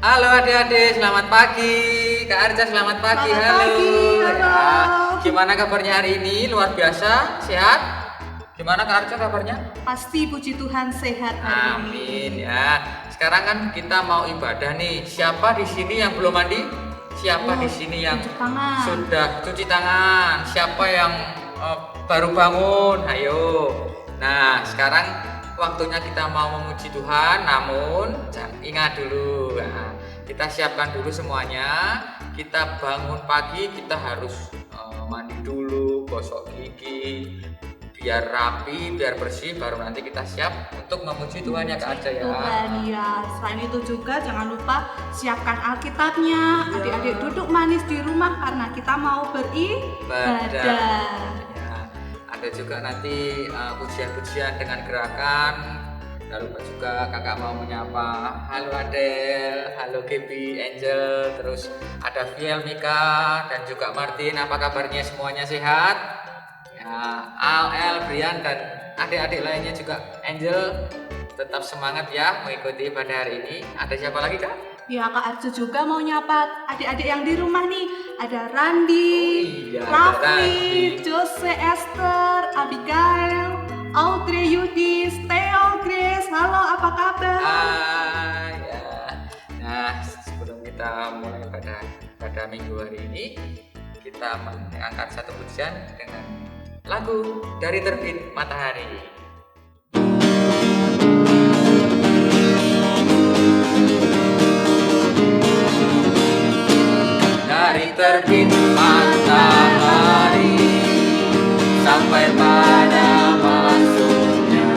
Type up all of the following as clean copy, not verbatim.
Halo adik-adik, selamat pagi. Kak Arja, selamat pagi. Selamat pagi, halo. Gimana kabarnya hari ini? Luar biasa, sehat? Gimana Kak Arja kabarnya? Pasti puji Tuhan sehat hari ini. Amin ya. Sekarang kan kita mau ibadah nih. Siapa di sini yang belum mandi? Siapa di sini yang cuci tangan. sudah cuci tangan? Siapa yang baru bangun? Ayo. Nah, sekarang waktunya kita mau memuji Tuhan, namun ingat dulu, kita siapkan dulu semuanya. Kita bangun pagi, kita harus mandi dulu, gosok gigi, biar rapi, biar bersih, baru nanti kita siap untuk memuji Tuhan ya Kak Arja ya. Tuhan ya. Selain itu juga jangan lupa siapkan Alkitabnya. Adik-adik duduk manis di rumah karena kita mau beribadah. Ada juga nanti pujian-pujian dengan gerakan. Jangan lupa juga kakak mau menyapa halo Adel, halo Gaby, Angel, terus ada Viel, Mika, dan juga Martin. Apa kabarnya, semuanya sehat? Ya, Al, El, Brian, dan adik-adik lainnya juga Angel, tetap semangat ya mengikuti pada hari ini. Ada siapa lagi Kak? Ya, Kak Arju juga mau nyapa adik-adik yang di rumah nih. Ada Randi, Ada Raffi, Randi. Jose, Esther, Abigail, Audrey, Yudis, Theo, Grace. Halo, apa kabar? Ya. Nah, sebelum kita mulai pada minggu hari ini, kita mengangkat satu pujian dengan lagu Dari Terbit Matahari. Dari terbit matahari sampai pada masuknya,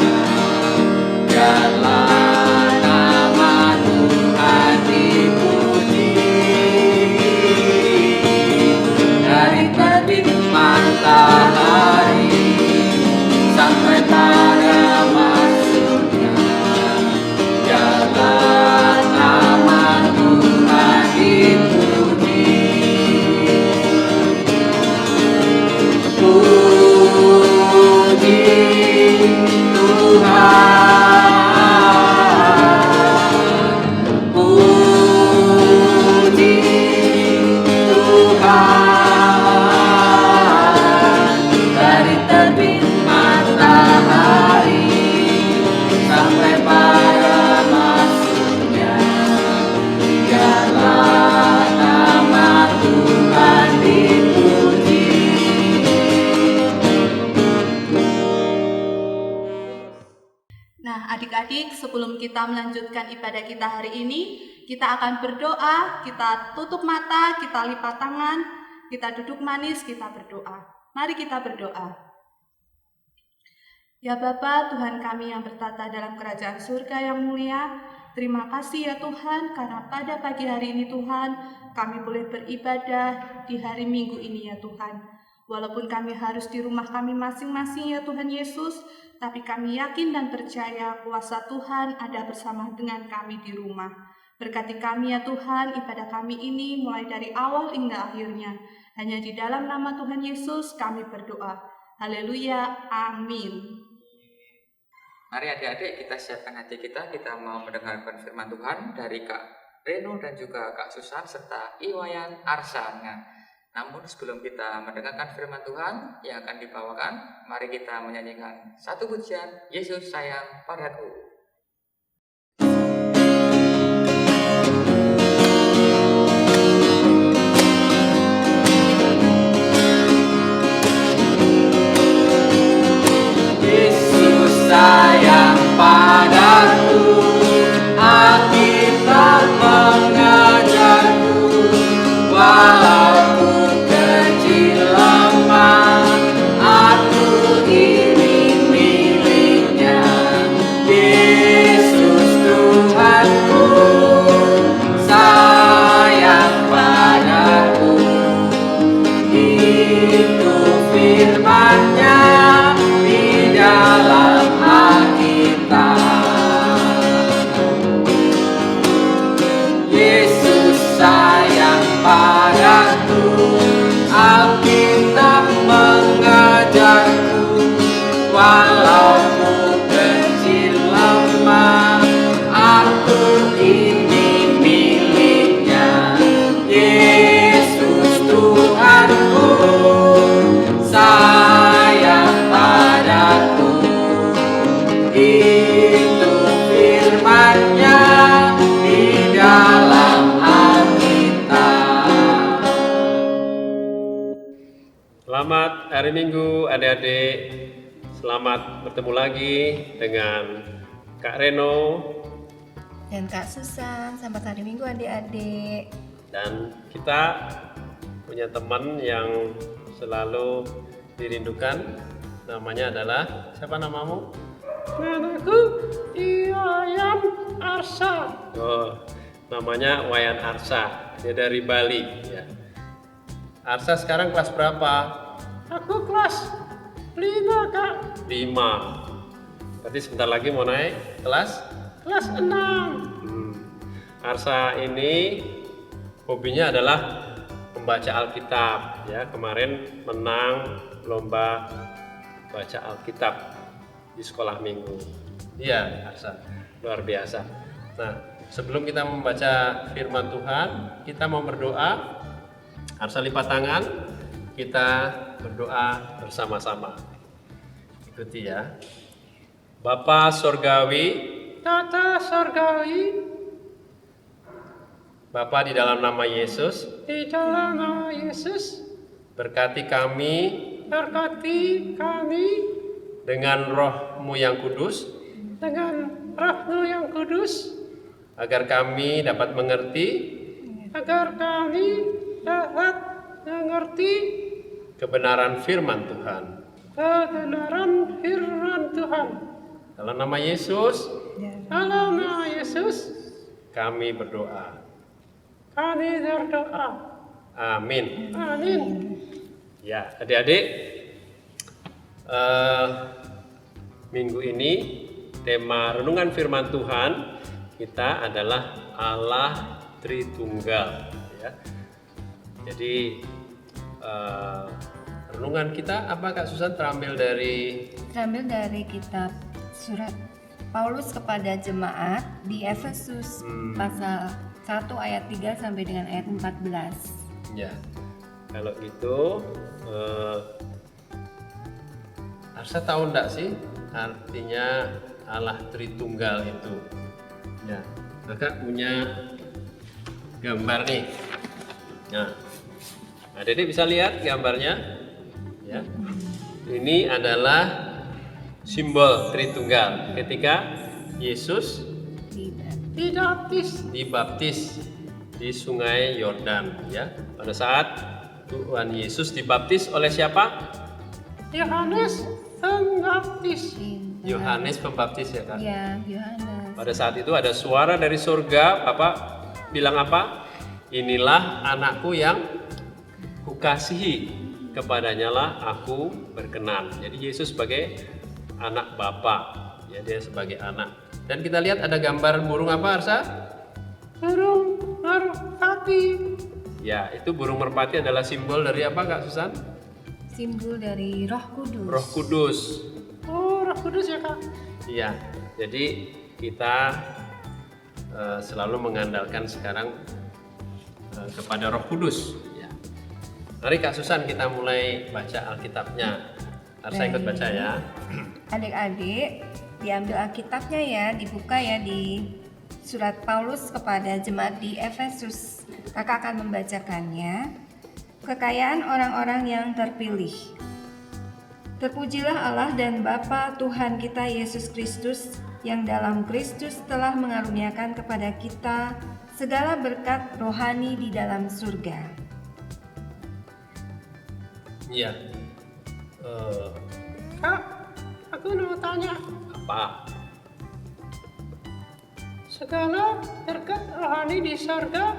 biarlah nama Tuhan dipuji. Dari terbit matahari sampai pada masuknya, biarlah nama Tuhan dipuji. Puji Tuhan, puji Tuhan. Dari terbit matahari sampai pada masuknya, biarlah nama Tuhan dipuji. Nah, adik-adik, sebelum kita melanjutkan ibadah kita hari ini, kita akan berdoa, kita tutup mata, kita lipat tangan, kita duduk manis, kita berdoa. Mari kita berdoa. Ya Bapa, Tuhan kami yang bertata dalam kerajaan surga yang mulia, terima kasih ya Tuhan, karena pada pagi hari ini Tuhan, kami boleh beribadah di hari Minggu ini ya Tuhan. Walaupun kami harus di rumah kami masing-masing ya Tuhan Yesus, tapi kami yakin dan percaya kuasa Tuhan ada bersama dengan kami di rumah. Berkati kami ya Tuhan, ibadah kami ini mulai dari awal hingga akhirnya. Hanya di dalam nama Tuhan Yesus kami berdoa. Haleluya, amin. Mari adik-adik kita siapkan hati kita mau mendengarkan firman Tuhan dari Kak Reno dan juga Kak Susan serta Iwayan Arsana. Namun sebelum kita mendengarkan firman Tuhan yang akan dibawakan, mari kita menyanyikan satu pujian, Yesus sayang padaku. Yesus sayang padaku, Alkitab mengajarku, walau kecil lemah, aku ini miliknya. Yesus Tuhanku, sayang padaku. Itu firman-Nya di dalam Alkitab. Yesus sayang padaku, Alkitab mengajarku, walau kecil lemah, aku ini milik hari Minggu adik-adik. Selamat bertemu lagi dengan Kak Reno dan Kak Susan. Selamat hari Minggu adik-adik. dan kita punya teman yang selalu dirindukan. Namanya adalah, siapa namamu? Namaku Wayan Arsa. Oh, namanya Wayan Arsa. Dia dari Bali ya. Arsa sekarang kelas berapa? Aku kelas 5 Kak. 5. Berarti sebentar lagi mau naik kelas 6. Arsa ini hobinya adalah membaca Alkitab ya. Kemarin menang lomba baca Alkitab di sekolah minggu. Iya, Arsa, luar biasa. Nah, sebelum kita membaca firman Tuhan, kita mau berdoa. Arsa lipat tangan, kita berdoa bersama-sama. Ikuti ya. Bapa Sorgawi, Tata Sorgawi, Bapa di dalam nama Yesus, berkati kami dengan roh-Mu yang kudus, agar kami dapat mengerti, kebenaran firman Tuhan. Dalam nama Yesus, kami berdoa. Amin. Ya, adik-adik, minggu ini tema renungan firman Tuhan kita adalah Allah Tritunggal. Ya. Jadi renungan kita apa Kak Susan? Terambil dari kitab surat Paulus kepada jemaat di Efesus pasal 1 ayat 3 sampai dengan ayat 14. Ya, kalau gitu Arsa tahu enggak sih artinya Allah Tritunggal itu? Ya, Kakak punya gambar nih. Nah, adik-adik bisa lihat gambarnya? Ya, ini adalah simbol Tritunggal ketika Yesus dibaptis di Sungai Yordan ya. Pada saat Tuhan Yesus dibaptis oleh siapa? Yohanes Pembaptis. Yohanes Pembaptis ya Kak? Iya, Yohanes. Pada saat itu ada suara dari surga, Bapak bilang apa? Inilah anakku yang kukasihi, kepadanya lah aku berkenan. Jadi Yesus sebagai anak Bapa, ya dia sebagai anak. Dan kita lihat ada gambar burung apa Arsa? Burung merpati. Ya, itu burung merpati adalah simbol dari apa Kak Susan? Simbol dari Roh Kudus. Roh Kudus. Oh, Roh Kudus ya Kak? Iya, jadi kita selalu mengandalkan sekarang kepada Roh Kudus. Ya. Mari Kak Susan kita mulai baca Alkitabnya. Arsa ikut baca ya. Adik-adik, diambil Alkitabnya ya, dibuka ya di surat Paulus kepada jemaat di Efesus. Kakak akan membacakannya. Kekayaan orang-orang yang terpilih. Terpujilah Allah dan Bapa Tuhan kita Yesus Kristus, yang dalam Kristus telah mengaruniakan kepada kita segala berkat rohani di dalam surga. Iya. Kak, aku mau tanya. Apa? Segala berkat rohani di surga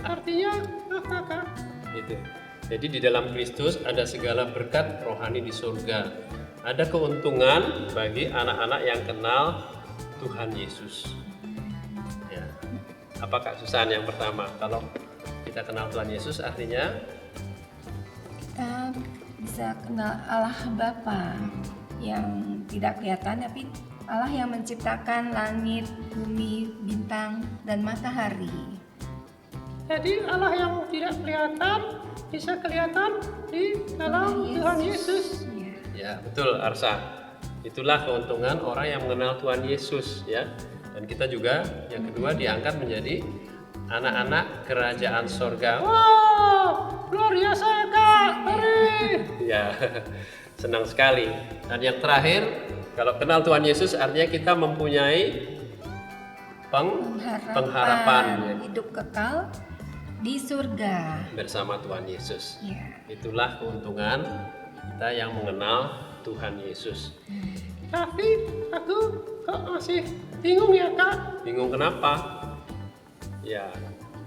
artinya apa Kak? Itu. Jadi di dalam Kristus ada segala berkat rohani di surga. Ada keuntungan bagi anak-anak yang kenal Tuhan Yesus. Ya. Apa Kak Susan yang pertama? Kalau kita kenal Tuhan Yesus artinya Kita bisa kenal Allah Bapa yang tidak kelihatan, tapi Allah yang menciptakan langit, bumi, bintang, dan matahari. jadi Allah yang tidak kelihatan bisa kelihatan di dalam Tuhan Yesus. Ya, betul Arsa. Itulah keuntungan orang yang mengenal Tuhan Yesus ya. Dan kita juga yang kedua diangkat menjadi anak-anak kerajaan sorga. Wow, luar biasa Kak. Ya, senang sekali. Dan yang terakhir, kalau kenal Tuhan Yesus artinya kita mempunyai pengharapan hidup kekal di surga bersama Tuhan Yesus. ya. Itulah keuntungan kita yang mengenal Tuhan Yesus. Tapi aku kok masih bingung ya Kak? Bingung kenapa? Ya,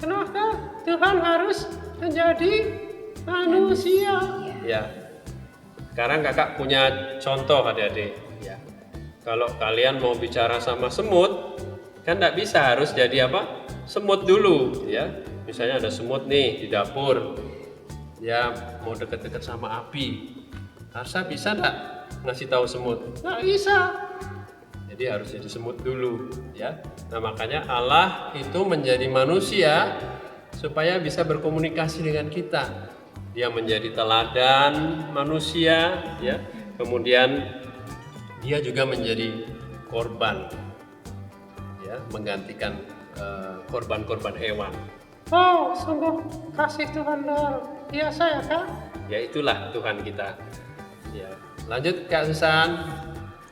kenapa Tuhan harus menjadi manusia? Ya. Sekarang Kakak punya contoh adik-adik. Ya. Kalau kalian mau bicara sama semut, kan tidak bisa, harus jadi apa? Semut dulu, ya. Misalnya ada semut nih di dapur, ya mau deket-deket sama api. Harsa bisa nggak ngasih tahu semut? Nggak bisa. Jadi harus jadi semut dulu, ya. Nah makanya Allah itu menjadi manusia supaya bisa berkomunikasi dengan kita. Dia menjadi teladan manusia, ya. Kemudian dia juga menjadi korban, ya, menggantikan korban-korban hewan. Oh, sungguh kasih Tuhan luar biasa ya Kak? Ya itulah Tuhan kita. Ya, lanjut Kak Susan.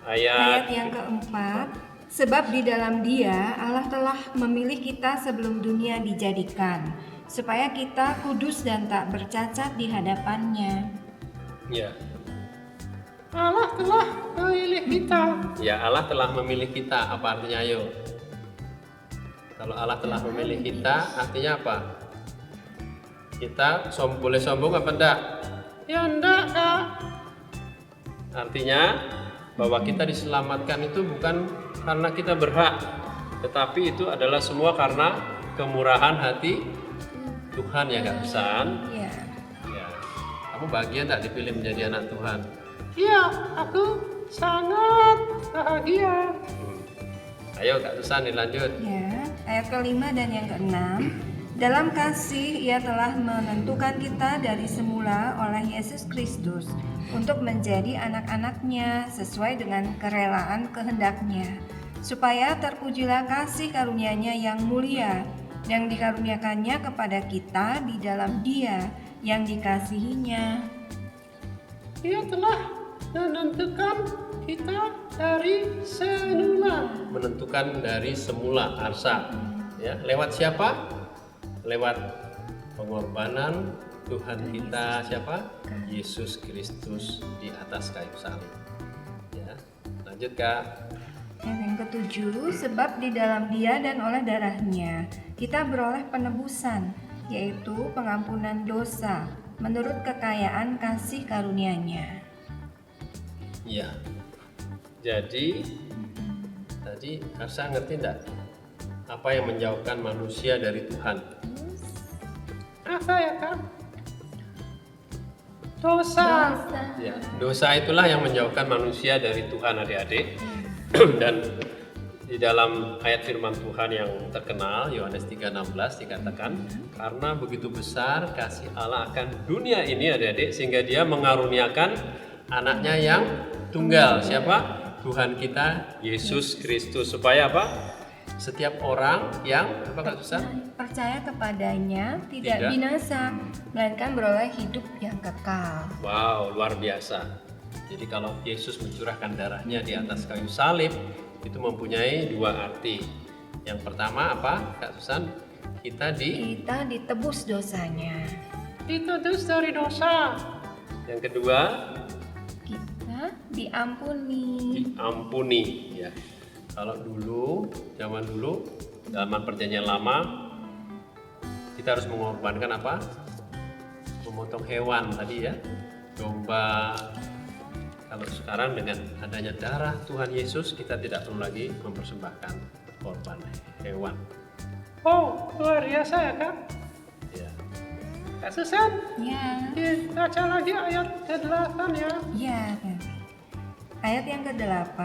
Ayat yang keempat, sebab di dalam Dia Allah telah memilih kita sebelum dunia dijadikan, supaya kita kudus dan tak bercacat di hadapan-Nya. Ya. Allah telah memilih kita. Ya, Allah telah memilih kita. Apa artinya ayo? Kalau Allah telah memilih kita, artinya apa? Kita boleh sombong apa enggak? Ya enggak, Kak. Artinya bahwa kita diselamatkan itu bukan karena kita berhak, tetapi itu adalah semua karena kemurahan hati Tuhan ya Kak Susan. Ya. Ya. Kamu bahagia enggak dipilih menjadi anak Tuhan? Iya, aku sangat bahagia. Ayo Kak Susan dilanjut. Ya, ayat kelima dan yang keenam, dalam kasih Ia telah menentukan kita dari semula oleh Yesus Kristus untuk menjadi anak-anak-Nya sesuai dengan kerelaan kehendak-Nya, supaya terpujilah kasih karunia-Nya yang mulia yang dikaruniakannya kepada kita di dalam Dia yang dikasihinya. Ia telah menentukan kita dari semula. Menentukan dari semula, Arsa. Ya, lewat siapa? Lewat pengorbanan Tuhan kita siapa? Yesus Kristus di atas kayu salib. Ya, lanjut Kak. Yang ketujuh, sebab di dalam Dia dan oleh darah-Nya kita beroleh penebusan, yaitu pengampunan dosa menurut kekayaan kasih karunia-Nya. Iya. Jadi tadi Arsa ngerti enggak apa yang menjauhkan manusia dari Tuhan? Apa ya Kak? Dosa. Ya, dosa itulah yang menjauhkan manusia dari Tuhan adik-adik. Dan di dalam ayat firman Tuhan yang terkenal Yohanes 3:16 dikatakan, karena begitu besar kasih Allah akan dunia ini adik-adik sehingga Dia mengaruniakan anaknya yang tunggal. Siapa? Tuhan kita Yesus Kristus, supaya apa? Setiap orang yang apa Kak Susan? Percaya kepadanya tidak binasa, melainkan beroleh hidup yang kekal. Wow, luar biasa. Jadi kalau Yesus mencurahkan darahnya di atas kayu salib, itu mempunyai dua arti. Yang pertama apa Kak Susan? Kita ditebus dosanya. Ditebus dari dosa. Yang kedua, kita diampuni. Diampuni ya. Kalau zaman dulu zaman perjanjian lama kita harus mengorbankan apa? Memotong hewan tadi ya, domba. Kalau sekarang dengan adanya darah Tuhan Yesus kita tidak perlu lagi mempersembahkan korban hewan. Oh, luar biasa ya Kak? Ya. Kak Susan? Ya. Baca lagi ayat ke-8 ya. Ya, ayat yang ke-8,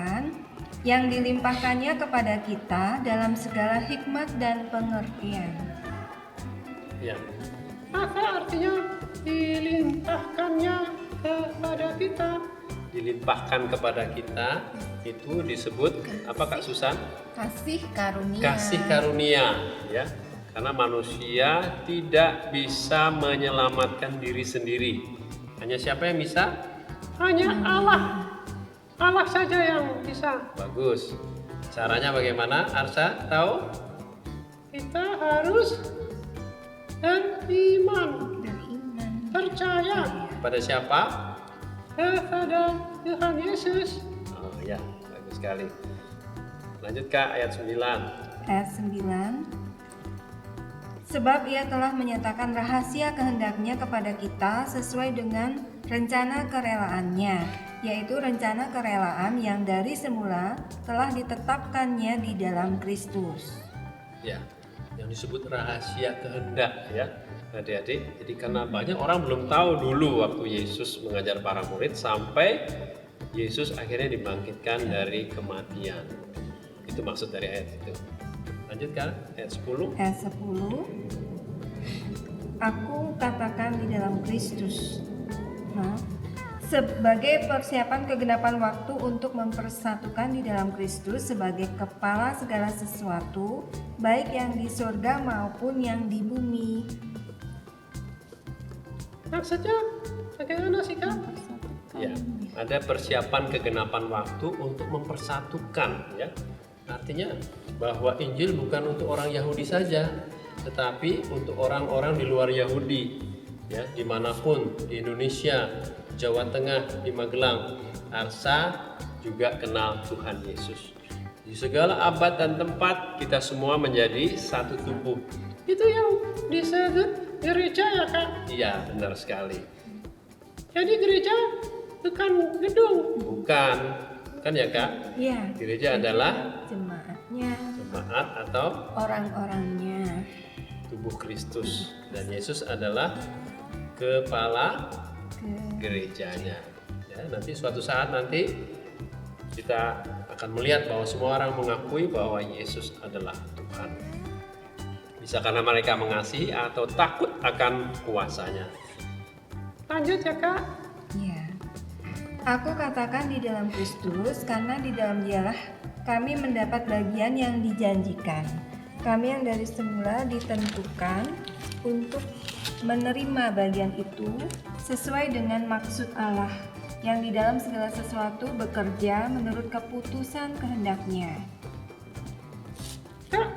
yang dilimpahkannya kepada kita dalam segala hikmat dan pengertian. Ya. Apa artinya dilimpahkannya kepada kita? Dilimpahkan kepada kita itu disebut apa Kak Susan? Kasih karunia. Kasih karunia ya. Karena manusia tidak bisa menyelamatkan diri sendiri. Hanya siapa yang bisa? Hanya Allah. Allah saja yang bisa. Bagus. Caranya bagaimana? Arsa tahu? Kita harus beriman, Beriman. percaya. Pada siapa? Kepada Tuhan Yesus. Oh ya, bagus sekali. Lanjut Kak, ayat 9. Ayat 9. Sebab ia telah menyatakan rahasia kehendaknya kepada kita sesuai dengan rencana kerelaannya, yaitu rencana kerelaan yang dari semula telah ditetapkannya di dalam Kristus. Ya, yang disebut rahasia kehendak ya, adik-adik. Jadi karena banyak orang belum tahu dulu waktu Yesus mengajar para murid sampai Yesus akhirnya dibangkitkan dari kematian. Itu maksud dari ayat itu. Lanjutkan ayat 10. Ayat 10. Aku katakan di dalam Kristus. Sebagai persiapan kegenapan waktu untuk mempersatukan di dalam Kristus sebagai kepala segala sesuatu, baik yang di surga maupun yang di bumi. Maksudnya bagaimana sih Kak? Ya, ada persiapan kegenapan waktu untuk mempersatukan ya. Artinya bahwa Injil bukan untuk orang Yahudi saja, tetapi untuk orang-orang di luar Yahudi ya, dimanapun di Indonesia, Jawa Tengah, di Magelang. Arsa juga kenal Tuhan Yesus. Di segala abad dan tempat kita semua menjadi satu tubuh. Itu yang disebut gereja ya Kak? Iya, benar sekali. Jadi gereja bukan gedung. Bukan ya Kak? Ya, Gereja adalah jemaatnya, jemaat atau orang-orangnya. tubuh Kristus, dan Yesus adalah kepala gerejanya. Ya, nanti suatu saat nanti kita akan melihat bahwa semua orang mengakui bahwa Yesus adalah Tuhan. Bisa karena mereka mengasihi atau takut akan kuasanya. Lanjut ya Kak. Ya. Aku katakan di dalam Kristus karena di dalam Dialah kami mendapat bagian yang dijanjikan. Kami yang dari semula ditentukan untuk menerima bagian itu sesuai dengan maksud Allah yang di dalam segala sesuatu bekerja menurut keputusan kehendaknya. Kak,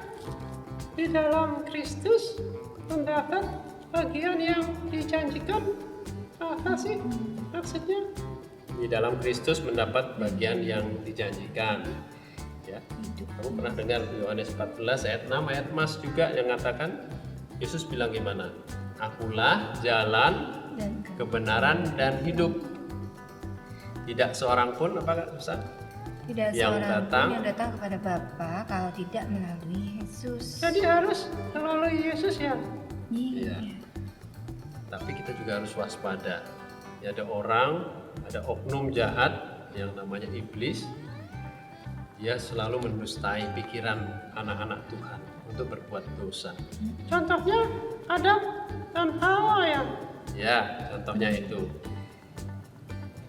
di dalam Kristus mendapat bagian yang dijanjikan. Apa sih maksudnya? Di dalam Kristus mendapat bagian yang dijanjikan. Ya. Kamu pernah dengar Yohanes 14 ayat 6 ayat Mas juga yang mengatakan Yesus bilang gimana? Akulah jalan, kebenaran dan hidup. Tidak seorang pun apa Kak Susan? Tidak yang seorang datang, pun yang datang kepada Bapa kalau tidak melalui Yesus. Jadi harus melalui Yesus ya. Iya. Tapi kita juga harus waspada. Ya, ada oknum jahat yang namanya iblis. Dia selalu mendustai pikiran anak-anak Tuhan untuk berbuat dosa. Contohnya Adam dan Hawa ya. Ya, contohnya itu.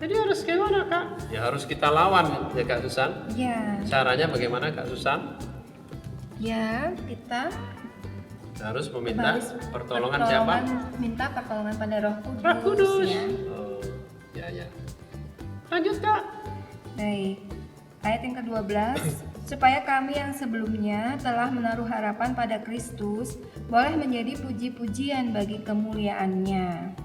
Jadi harus gimana Kak? Ya harus kita lawan ya Kak Susan. Ya. Caranya bagaimana Kak Susan? Ya, kita Harus meminta pertolongan siapa? Minta pertolongan pada Roh Kudus. Roh Kudus. Ya. Oh, ya. Lanjut Kak. Baik. Ayat yang ke-12, supaya kami yang sebelumnya telah menaruh harapan pada Kristus boleh menjadi puji-pujian bagi kemuliaannya.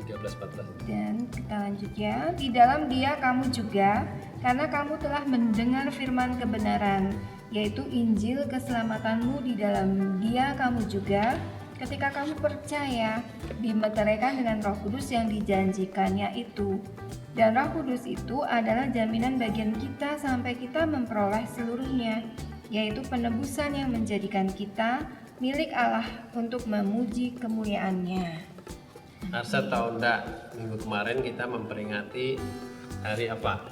13-14. Dan kita lanjut ya. Di dalam Dia kamu juga, karena kamu telah mendengar firman kebenaran, yaitu Injil keselamatanmu. Di dalam Dia kamu juga, ketika kamu percaya, dimeteraikan dengan Roh Kudus yang dijanjikannya itu. Dan Roh Kudus itu adalah jaminan bagian kita sampai kita memperoleh seluruhnya, yaitu penebusan yang menjadikan kita milik Allah untuk memuji kemuliaannya. Arsa tahu enggak, minggu kemarin kita memperingati hari apa?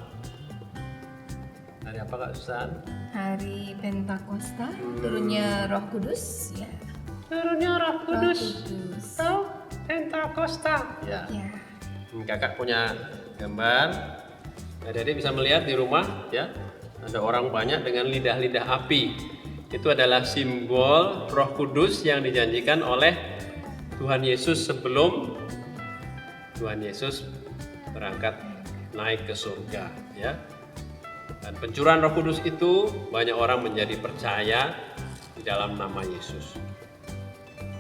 Hari apa Kak Susan? Hari Pentakosta, turunnya Roh Kudus, ya. Turunnya Roh Kudus. Roh Tahu? Pentakosta. Ya. Ya. Kakak punya gambar. Adik-adik bisa melihat di rumah ya. Ada orang banyak dengan lidah-lidah api. Itu adalah simbol Roh Kudus yang dijanjikan oleh Tuhan Yesus sebelum Tuhan Yesus berangkat naik ke surga, ya. Dan pencurahan Roh Kudus itu banyak orang menjadi percaya di dalam nama Yesus.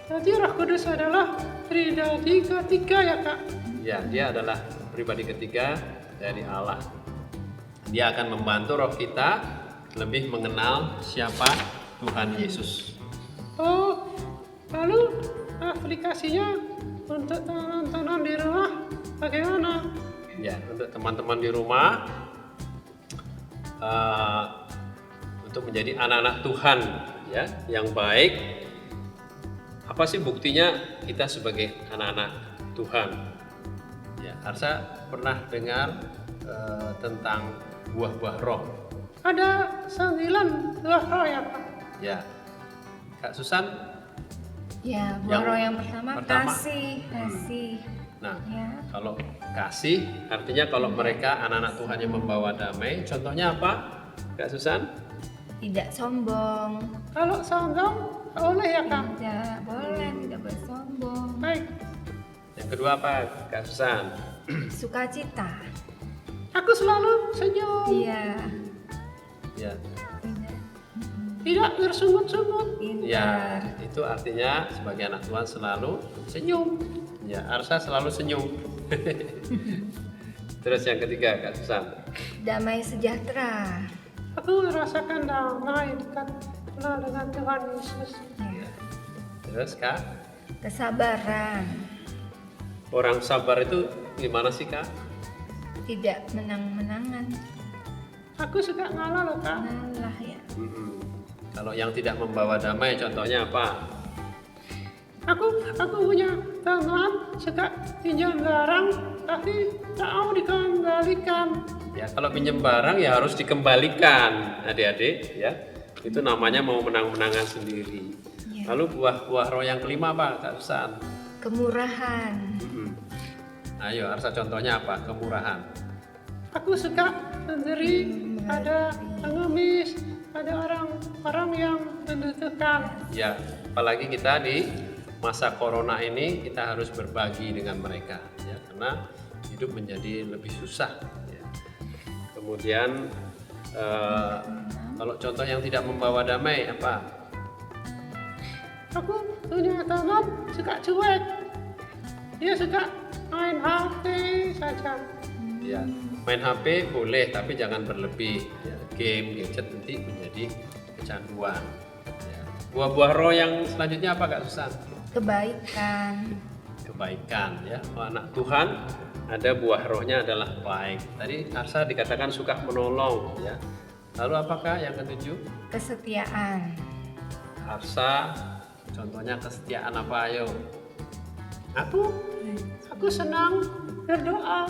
Jadi Roh Kudus adalah pribadi ketiga ya Kak? Ya, dia adalah pribadi ketiga dari Allah. Dia akan membantu roh kita lebih mengenal siapa Tuhan Yesus. Oh, lalu aplikasinya untuk teman-teman di rumah bagaimana? Ya, untuk teman-teman di rumah, untuk menjadi anak-anak Tuhan, ya, yang baik. Apa sih buktinya kita sebagai anak-anak Tuhan? Ya, Arsa pernah dengar tentang buah-buah roh. Ada 9 buah roh ya Kak? Ya, Kak Susan. Ya, buah Yang roh yang pertama pertama. kasih. Nah, Ya. kalau kasih artinya kalau mereka anak-anak Tuhan yang membawa damai. Contohnya apa, Kak Susan? Tidak sombong. Kalau sombong boleh ya Kak? Tidak boleh, tidak boleh sombong. Baik, Yang kedua apa, Kak Susan? Sukacita. aku selalu senyum, Iya. Ya, Tidak. tidak bersungut-sungut. ya, Pintar. itu artinya sebagai anak Tuhan selalu senyum. Ya, Arsa selalu senyum. Terus yang ketiga, Kak Susan. Damai sejahtera. Aku merasakan damai dekat kenal dengan Tuhan Yesus. Ya. Terus Kak, Kesabaran. orang sabar itu gimana sih Kak? Tidak menang-menangan. Aku suka ngalah loh Kak. Ngalah ya. Kalau yang tidak membawa damai, contohnya apa? Aku punya teman suka pinjam barang tapi tak mau dikembalikan. Ya, kalau pinjam barang ya harus dikembalikan, adik-adik, ya. Itu namanya mau menang-menangan sendiri. Ya. Lalu buah-buah roh yang kelima apa, Kak Susan? Kemurahan. Ayo, Arsa contohnya apa? Kemurahan. Aku suka memberi pada pengemis, pada orang-orang yang membutuhkan. Ya, apalagi kita di masa corona ini kita harus berbagi dengan mereka, ya, karena hidup menjadi lebih susah. Ya. Kemudian kalau contoh yang tidak membawa damai apa? Aku punya teman suka cuek. Dia suka main HP saja. Ya, main HP boleh tapi jangan berlebih. Ya, game, gadget nanti menjadi kecanduan. Ya. Buah-buah roh yang selanjutnya apa Kak Susan? Kebaikan. Kebaikan, ya. Oh, anak Tuhan ada buah rohnya adalah baik. Tadi Arsa dikatakan suka menolong, ya. Lalu apakah yang ketujuh? Kesetiaan. Arsa contohnya kesetiaan apa, ayo? Aku senang berdoa.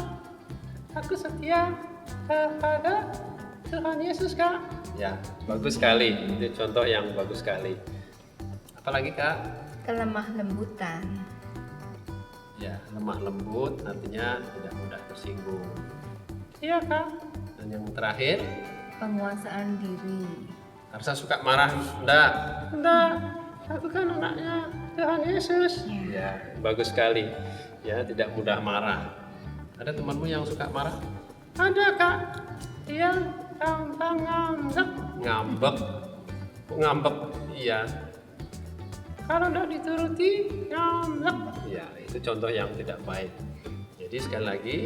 Aku setia kepada Tuhan Yesus Kak. Ya, bagus sekali. Itu contoh yang bagus sekali. Apalagi Kak? Kelemah lembutan. Ya, lemah lembut artinya tidak mudah tersinggung. Iya Kak. Dan yang terakhir, Penguasaan diri. Arsa suka marah enggak? Enggak, aku kan anaknya Tuhan Yesus. Ya, bagus sekali. Ya, tidak mudah marah. Ada temanmu yang suka marah? Ada Kak. Dia gampang ngambek. Ngambek. Kok ngambek? Iya. Kalau tidak dituruti ngambek. Ya, itu contoh yang tidak baik. Jadi sekali lagi,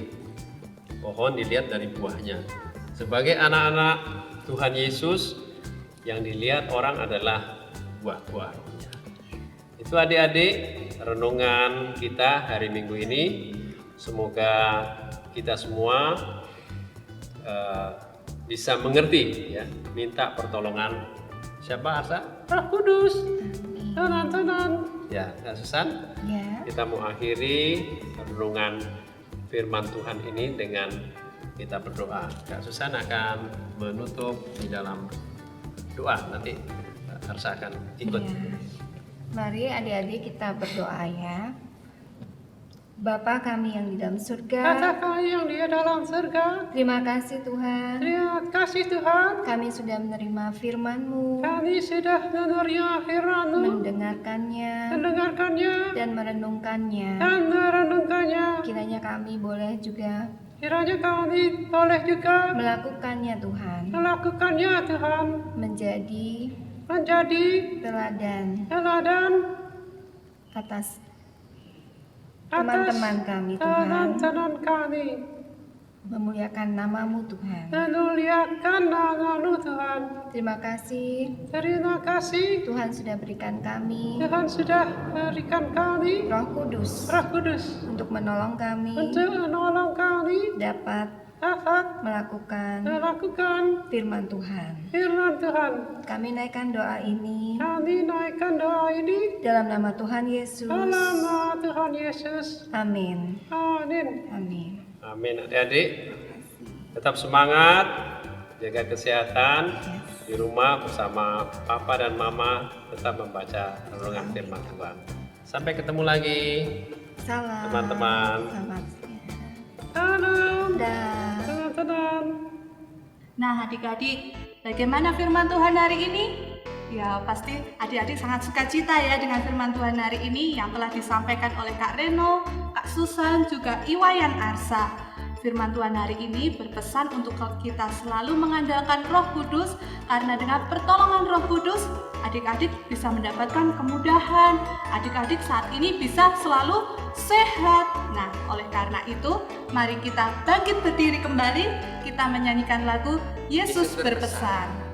pohon dilihat dari buahnya. Sebagai anak-anak Tuhan Yesus, yang dilihat orang adalah buah-buahnya. Itu adik-adik renungan kita hari Minggu ini. Semoga kita semua bisa mengerti, ya, minta pertolongan siapa, Arsa? Roh Kudus. Teman-teman. Ya, Kak Susan. Ya. Kita mau akhiri renungan firman Tuhan ini dengan kita berdoa. Kak Susan akan menutup di dalam doa. Nanti Arsa akan ikut. Ya. Mari adik-adik kita berdoa ya. Bapa kami yang di dalam Bapa surga, kami yang di dalam surga, terima kasih Tuhan. terima kasih Tuhan. Kami sudah menerima firman-Mu, Kami sudah menerima firman-Mu, mendengarkannya, dan merenungkannya. dan merenungkannya. Kiranya kami boleh juga Kiranya kami boleh juga melakukannya Tuhan, melakukannya Tuhan, menjadi menjadi teladan atas atas teman-teman kami Tuhan, teman-teman kami. memuliakan nama-Mu Tuhan. Memuliakan nama-Mu Tuhan. Terima kasih Terima kasih Tuhan sudah berikan kami Tuhan sudah berikan kami Roh Kudus Roh Kudus untuk menolong kami untuk menolong kami dapat dapat melakukan firman Tuhan. firman Tuhan. Kami naikkan doa ini Kami naikkan doa ini dalam nama Tuhan Yesus. dalam nama Tuhan Yesus. Amin. Amin. Amin. Amin. Adik-adik, tetap semangat, jaga kesehatan di rumah bersama Papa dan Mama, tetap membaca renungan firman Tuhan. Sampai ketemu lagi. Salam Teman-teman. Selamat siang. Salam Dah. teman-teman. Nah, adik-adik, bagaimana firman Tuhan hari ini? Ya, pasti adik-adik sangat sukacita ya dengan firman Tuhan hari ini yang telah disampaikan oleh Kak Reno, Kak Susan, juga Iwayan Arsa. Firman Tuhan hari ini berpesan untuk kita selalu mengandalkan Roh Kudus, karena dengan pertolongan Roh Kudus, adik-adik bisa mendapatkan kemudahan. Adik-adik saat ini bisa selalu sehat. Nah, oleh karena itu, mari kita bangkit berdiri kembali, kita menyanyikan lagu Yesus Berpesan.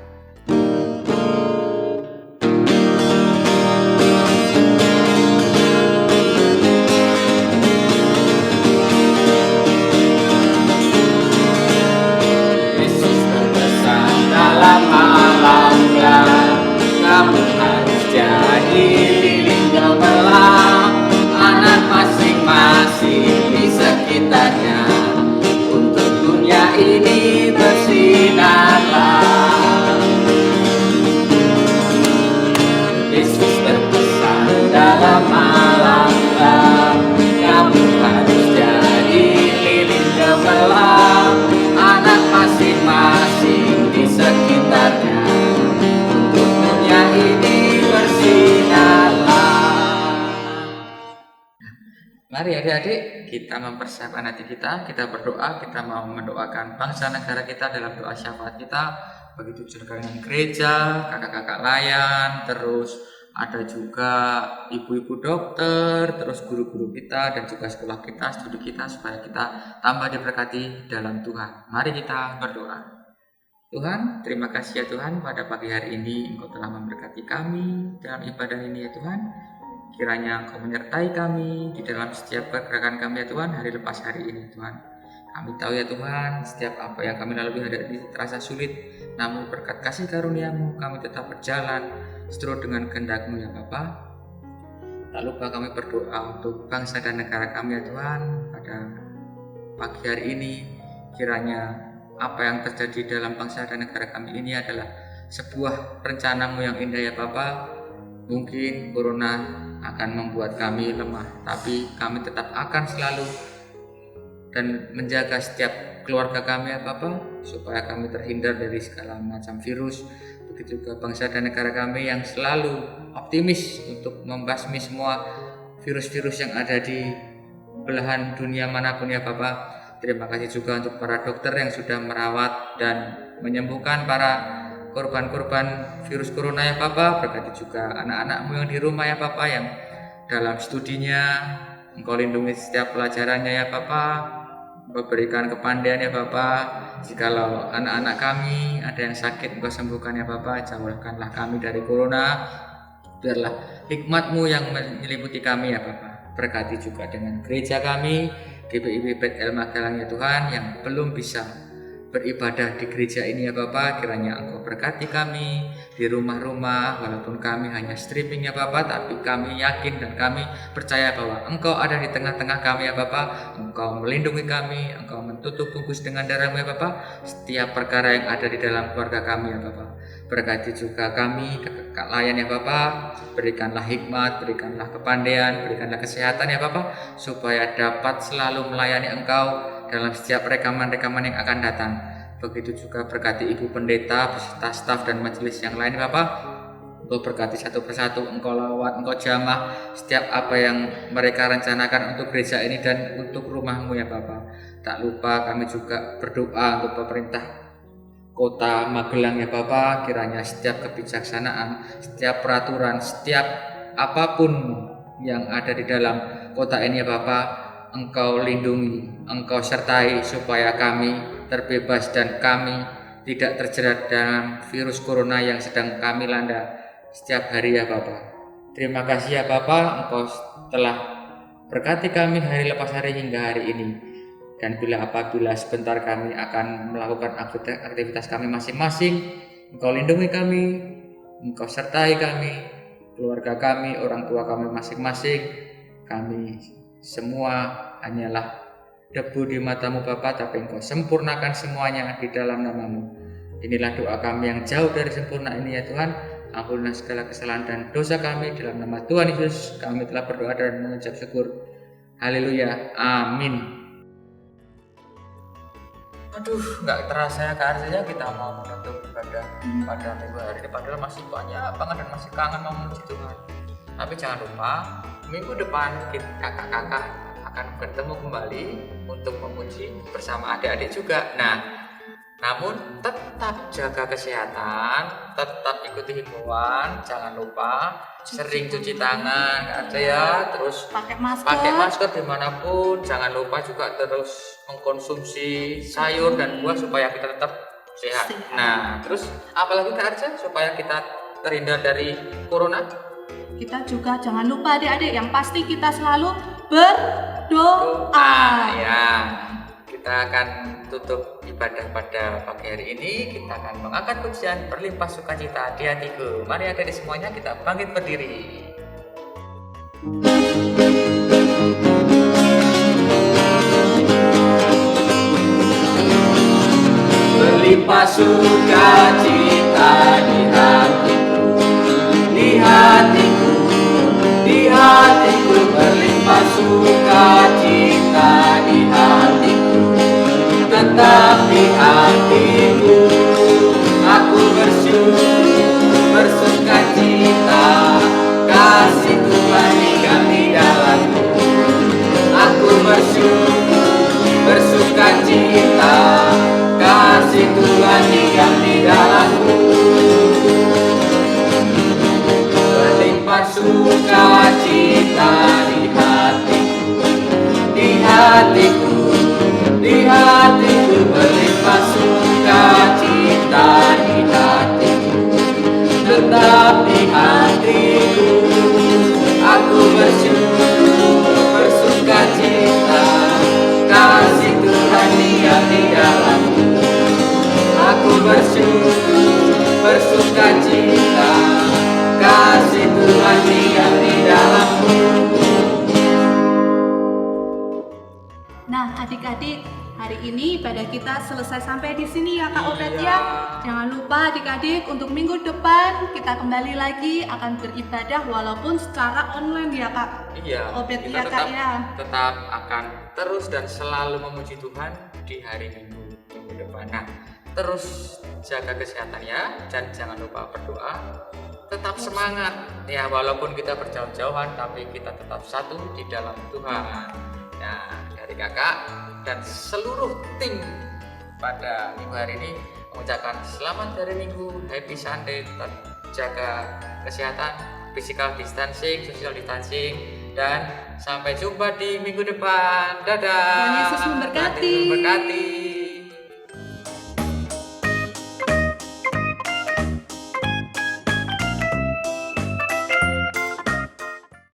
Yesus berpesan dalam malam gelap, kamu harus jadi lilin gemilang, anak masing-masing di sekitarnya, untuk dunia ini bersinarlah. Yesus berpesan dalam malam gelap, kamu harus jadi lilin gemilang, anak masing-masing di sekitarnya, untuk dunia ini bersinarlah. Mari adik-adik, kita mempersiapkan hati kita berdoa, kita mau mendoakan bangsa negara kita dalam doa syafaat kita, begitu juga dengan gereja, kakak-kakak layan, terus ada juga ibu-ibu dokter, terus guru-guru kita dan juga sekolah kita, studi kita, supaya kita tambah diberkati dalam Tuhan. Mari kita berdoa. Tuhan, terima kasih ya Tuhan, pada pagi hari ini Engkau telah memberkati kami dalam ibadah ini ya Tuhan. Kiranya Engkau menyertai kami di dalam setiap pergerakan kami ya Tuhan, hari lepas hari ini Tuhan. Kami tahu ya Tuhan, setiap apa yang kami lalui hari ini terasa sulit, namun berkat kasih karunia-Mu kami tetap berjalan seturut dengan kehendak-Mu ya Bapa. Tak lupa kami berdoa untuk bangsa dan negara kami ya Tuhan, pada pagi hari ini. Kiranya apa yang terjadi dalam bangsa dan negara kami ini adalah sebuah rencana-Mu yang indah ya Bapa. Mungkin corona akan membuat kami lemah, tapi kami tetap akan selalu dan menjaga setiap keluarga kami ya Bapa, supaya kami terhindar dari segala macam virus. Begitu juga bangsa dan negara kami yang selalu optimis untuk membasmi semua virus-virus yang ada di belahan dunia manapun ya Bapa. Terima kasih juga untuk para dokter yang sudah merawat dan menyembuhkan para korban-korban virus corona ya Bapa. Berkati juga anak-anak-Mu yang di rumah ya Bapa, yang dalam studinya Engkau lindungi setiap pelajarannya ya Bapa. Berikan kepandaian ya Bapa. Jikalau anak-anak kami ada yang sakit, Engkau sembuhkan ya Bapa. Jauhkanlah kami dari corona. Biarlah hikmat-Mu yang menyelimuti kami ya Bapa. Berkati juga dengan gereja kami, GPIB Bethel Magelang ya Tuhan, yang belum bisa beribadah di gereja ini ya Bapa, kiranya Engkau berkati kami di rumah-rumah, walaupun kami hanya streaming ya Bapa, tapi kami yakin dan kami percaya bahwa Engkau ada di tengah-tengah kami ya Bapa. Engkau melindungi kami, Engkau menutup bungkus dengan darah-Mu ya Bapa, setiap perkara yang ada di dalam keluarga kami ya Bapa. Berkati juga kami, kakak layan ya Bapa, berikanlah hikmat, berikanlah kepandaian, berikanlah kesehatan ya Bapa, supaya dapat selalu melayani Engkau dalam setiap rekaman-rekaman yang akan datang. Begitu juga berkati Ibu Pendeta beserta staf dan majelis yang lain Bapak. Engkau berkati satu persatu, Engkau lawat, Engkau jamah setiap apa yang mereka rencanakan untuk gereja ini dan untuk rumah-Mu ya Bapak. Tak lupa kami juga berdoa untuk pemerintah Kota Magelang ya Bapak, kiranya setiap kebijaksanaan, setiap peraturan, setiap apapun yang ada di dalam kota ini ya Bapak, Engkau lindungi, Engkau sertai supaya kami terbebas dan kami tidak terjerat dalam virus corona yang sedang kami landa setiap hari ya Bapak. Terima kasih ya Bapak, Engkau telah berkati kami hari lepas hari hingga hari ini. Dan apabila sebentar kami akan melakukan aktivitas kami masing-masing, Engkau lindungi kami, Engkau sertai kami, keluarga kami, orang tua kami masing-masing. Kami semua hanyalah debu di mata-Mu Bapa, tapi Engkau sempurnakan semuanya di dalam nama-Mu. Inilah doa kami yang jauh dari sempurna ini ya Tuhan. Ampunilah segala kesalahan dan dosa kami, dalam nama Tuhan Yesus kami telah berdoa dan mengucap syukur. Haleluya, amin. Aduh, nggak terasa ya Kak Arsya, kita mau menutup ibadah pada minggu hari ini, padahal masih banyak banget dan masih kangen mau memuji Tuhan. Tapi jangan lupa, minggu depan kakak-kakak akan bertemu kembali untuk memuji bersama adik-adik juga. Nah, namun tetap jaga kesehatan, tetap ikuti himbauan, jangan lupa sering cuci tangan Kak Arsya ya, terus Pakai masker. pakai masker dimanapun, jangan lupa juga terus mengkonsumsi sayur dan buah supaya kita tetap sehat. Nah, terus apalagi Kak Arsya supaya kita terhindar dari corona? Kita juga jangan lupa adik-adik, yang pasti kita selalu berdoa. Ya, kita akan tutup ibadah pada pagi hari ini. Kita akan mengangkat pujian berlimpah sukacita di hatiku. Mari adik-adik semuanya kita bangkit berdiri. Berlimpah sukacita di hatiku, di hatiku, di hatiku. Berlimpah sukacita di hatiku, tetap di hatiku. Aku bersukacita, kasih Tuhan tinggal di dalamku. Aku bersukacita, kasih Tuhan tinggal di dalamku. Berlimpah sukacita di hatiku, di hatiku, di hatiku. Berlimpah sukacita di hatiku, tetap di hatiku. Aku bersukacita, kasih Tuhan tinggal di dalamku. Aku bersukacita, kasih Tuhan tinggal di dalamku. Nah, adik-adik, hari ini ibadah kita selesai sampai di sini ya Kak Obed ya. Jangan lupa adik-adik, untuk minggu depan kita kembali lagi akan beribadah walaupun secara online ya Kak. Iya, Obed kita ya Kak ya. tetap akan terus dan selalu memuji Tuhan di hari minggu depan. Nah, terus jaga kesehatan ya, dan jangan lupa berdoa. Tetap semangat ya, walaupun kita berjauh-jauhan tapi kita tetap satu di dalam Tuhan. Nah, dari kakak dan seluruh tim pada minggu hari ini mengucapkan selamat hari Minggu, happy Sunday, tetap jaga kesehatan, physical distancing, social distancing, dan sampai jumpa di minggu depan. Dadah. Tuhan Yesus memberkati. Tuhan Yesus memberkati.